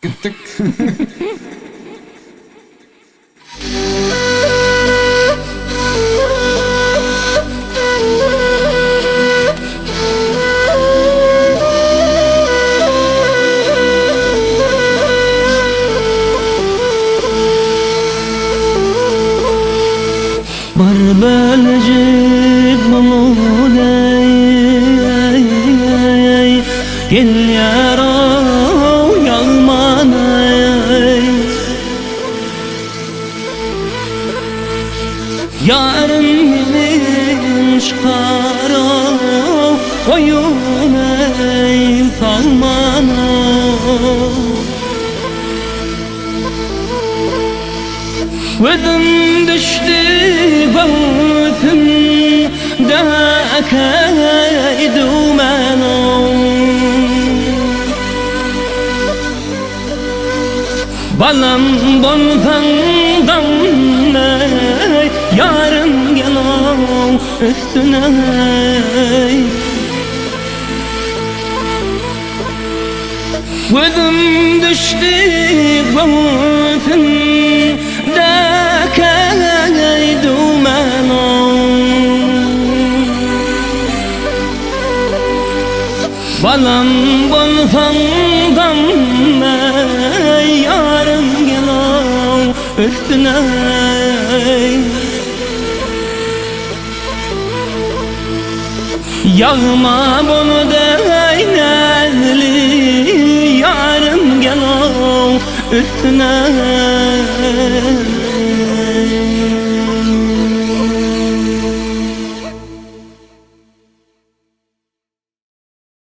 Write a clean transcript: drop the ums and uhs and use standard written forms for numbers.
Gittik. Var bölcek bulunay gel yaro yalmanay yarın benim çıkaro koyunay salmanay Vüdüm düştü bağıtımda akaydı menom Balam bonsandan yarın gelom üstüne Vüdüm düştü bağıtımda akaydı menom Balam bonsandan yarın gelom üstüne Yağma bunu değne